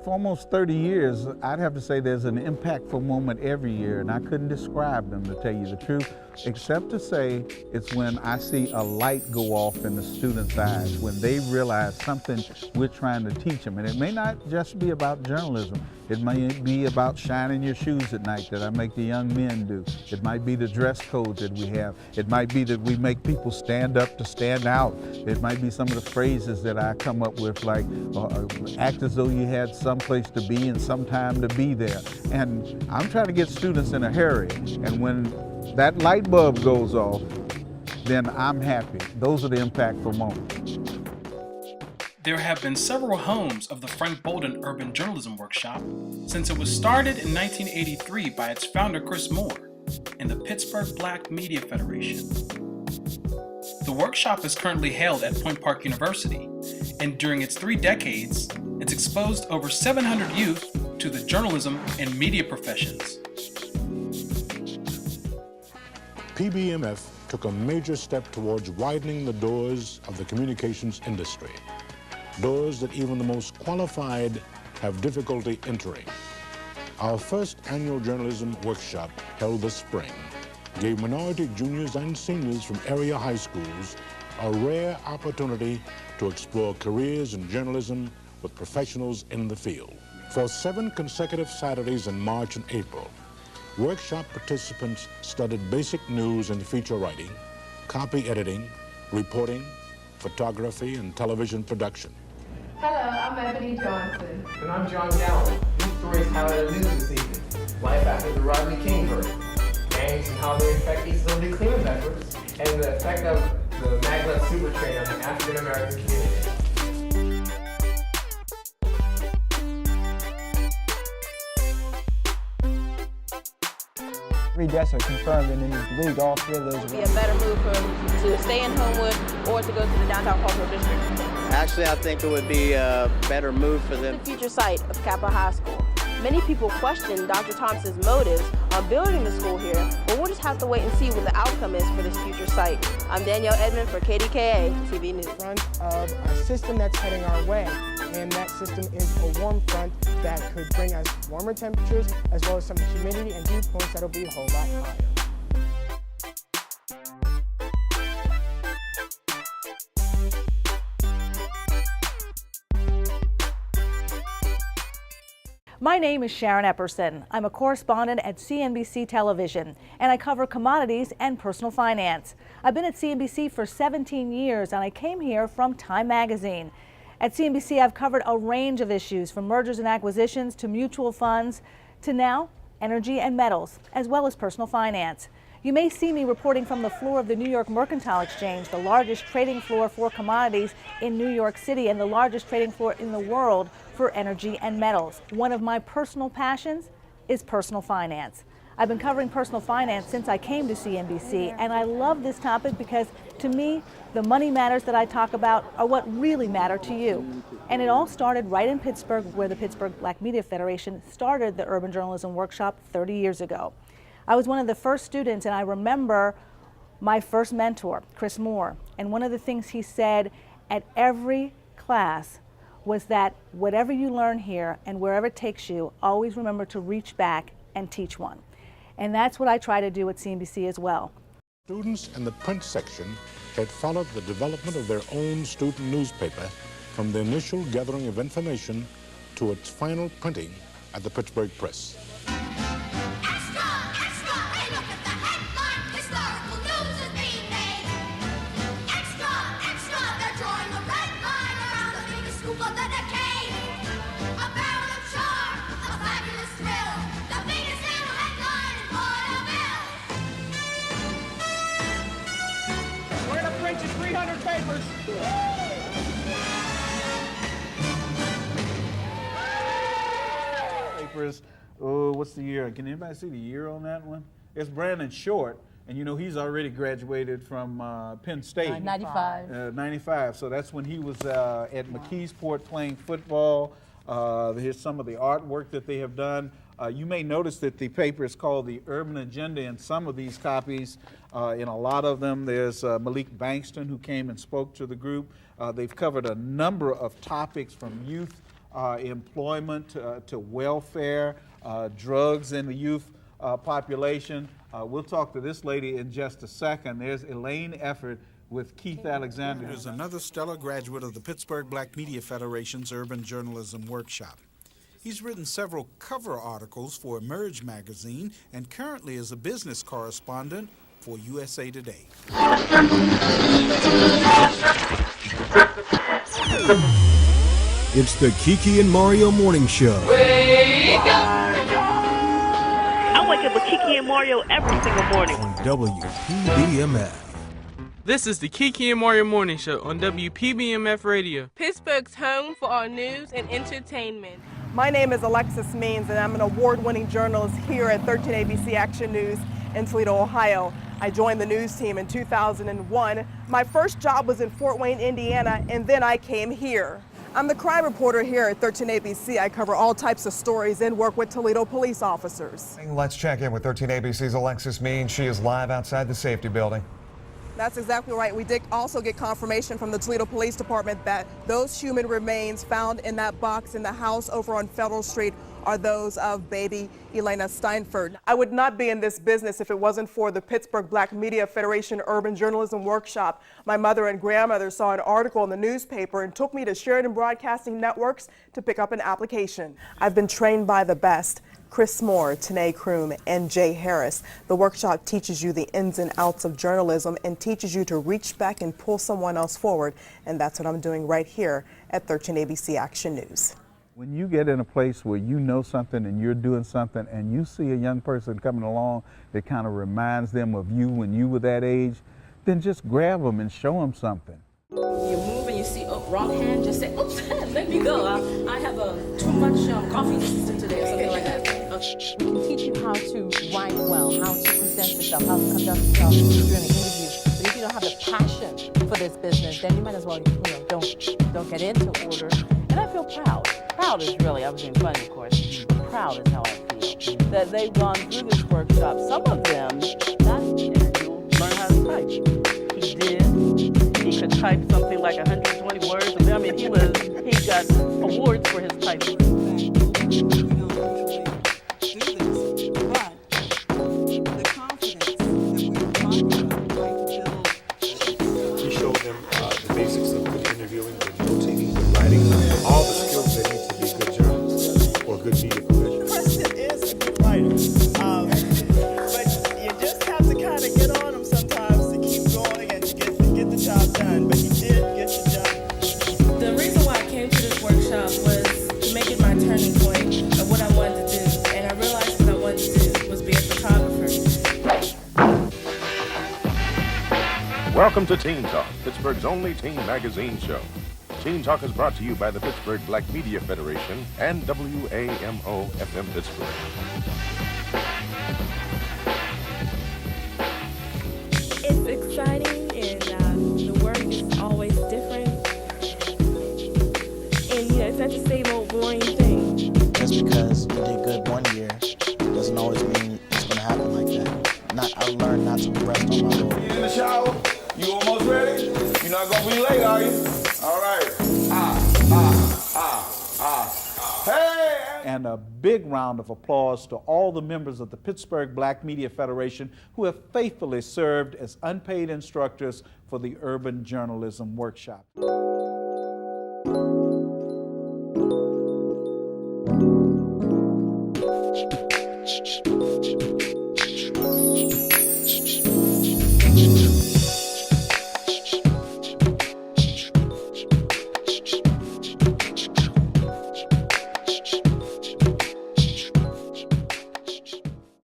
For almost 30 years, I'd have to say there's an impactful moment every year, and I couldn't describe them, to tell you the truth, except to say it's when I see a light go off in the students' eyes, when they realize something we're trying to teach them. And it may not just be about journalism. It may be about shining your shoes at night that I make the young men do. It might be the dress codes that we have. It might be that we make people stand up to stand out. It might be some of the phrases that I come up with, like act as though you had some place to be and some time to be there. And I'm trying to get students in a hurry. And when that light bulb goes off, then I'm happy. Those are the impactful moments. There have been several homes of the Frank Bolden Urban Journalism Workshop since it was started in 1983 by its founder, Chris Moore, and the Pittsburgh Black Media Federation. The workshop is currently held at Point Park University, and during its 3 decades, it's exposed over 700 youth to the journalism and media professions. PBMF took a major step towards widening the doors of the communications industry, doors that even the most qualified have difficulty entering. Our first annual journalism workshop, held this spring, gave minority juniors and seniors from area high schools a rare opportunity to explore careers in journalism with professionals in the field. For 7 consecutive Saturdays in March and April, workshop participants studied basic news and feature writing, copy editing, reporting, photography, and television production. Hello, I'm Ebony Johnson. And I'm John Gallen. These stories highlight the news this evening. Life after the Rodney King verdict, gangs and how they affect East Liberty cleanup efforts, and the effect of the magnet super train on the African American community. 3 deaths are confirmed, and then you believe all 3 of those. It would be a better move for him to stay in Homewood or to go to the downtown cultural district. Actually, I think it would be a better move for them. The future site of Capitol High School. Many people question Dr. Thompson's motives on building the school here, but we'll just have to wait and see what the outcome is for this future site. I'm Danielle Edmond for KDKA TV News. Front of a system that's heading our way, and that system is a warm front that could bring us warmer temperatures as well as some humidity and dew points that'll be a whole lot higher. My name is Sharon Epperson. I'm a correspondent at CNBC Television, and I cover commodities and personal finance. I've been at CNBC for 17 years, and I came here from Time Magazine. At CNBC, I've covered a range of issues, from mergers and acquisitions to mutual funds to now energy and metals, as well as personal finance. You may see me reporting from the floor of the New York Mercantile Exchange, the largest trading floor for commodities in New York City and the largest trading floor in the world for energy and metals. One of my personal passions is personal finance. I've been covering personal finance since I came to CNBC, and I love this topic because, to me, the money matters that I talk about are what really matter to you. And it all started right in Pittsburgh, where the Pittsburgh Black Media Federation started the Urban Journalism Workshop 30 years ago. I was one of the first students, and I remember my first mentor, Chris Moore, and one of the things he said at every class was that whatever you learn here and wherever it takes you, always remember to reach back and teach one. And that's what I try to do at CNBC as well. Students in the print section had followed the development of their own student newspaper from the initial gathering of information to its final printing at the Pittsburgh Press. Papers. Oh, what's the year? Can anybody see the year on that one? It's Brandon Short, and you know he's already graduated from Penn State. 95. 95. So that's when he was at McKeesport playing football. Here's some of the artwork that they have done. You may notice that the paper is called the Urban Agenda in some of these copies. In a lot of them, there's Malik who came and spoke to the group. They've covered a number of topics, from youth employment to welfare, drugs in the youth population. We'll talk to this lady in just a second. There's Elaine Efford with Keith Alexander. There's another stellar graduate of the Pittsburgh Black Media Federation's Urban Journalism Workshop. He's written several cover articles for Emerge magazine and currently is a business correspondent for USA Today. It's the Kiki and Mario Morning Show. I wake up with Kiki and Mario every single morning. On WPBMF. This is the Kiki and Mario Morning Show on WPBMF Radio, Pittsburgh's home for our news and entertainment. My name is Alexis Means, and I'm an award-winning journalist here at 13 ABC Action News in Toledo, Ohio. I joined the news team in 2001. My first job was in Fort Wayne, Indiana, and then I came here. I'm the crime reporter here at 13 ABC. I cover all types of stories and work with Toledo police officers. Let's check in with 13 ABC's Alexis Means. She is live outside the safety building. That's exactly right. We did also get confirmation from the Toledo Police Department that those human remains found in that box in the house over on Federal Street are those of baby Elena Steinford. I would not be in this business if it wasn't for the Pittsburgh Black Media Federation Urban Journalism Workshop. My mother and grandmother saw an article in the newspaper and took me to Sheridan Broadcasting Networks to pick up an application. I've been trained by the best. Chris Moore, Tanae Kroom, and Jay Harris. The workshop teaches you the ins and outs of journalism and teaches you to reach back and pull someone else forward. And that's what I'm doing right here at 13 ABC Action News. When you get in a place where you know something and you're doing something and you see a young person coming along that kind of reminds them of you when you were that age, then just grab them and show them something. You move and you see, oh, wrong hand, just say, oops, let me go. I have too much coffee today or something like that. We can teach you how to write well, how to present yourself, how to conduct yourself during an interview. But if you don't have the passion for this business, then you might as well, don't get into order. And I feel proud. Proud is really, I was being funny, of course. Proud is how I feel. That they've gone through this workshop. Some of them, that interview, learn how to type. He did. He could type something like 120 words. I mean, he got awards for his typing. Welcome to Teen Talk, Pittsburgh's only teen magazine show. Teen Talk is brought to you by the Pittsburgh Black Media Federation and WAMO FM Pittsburgh. It's exciting and the work is always different. And it's not the same old boring thing. Just because you did good one year doesn't always mean it's going to happen like that. I learned not to rest on my laurels. You in the shower? You almost ready? You're not gonna be late, are you? All right. Hey! And a big round of applause to all the members of the Pittsburgh Black Media Federation who have faithfully served as unpaid instructors for the Urban Journalism Workshop.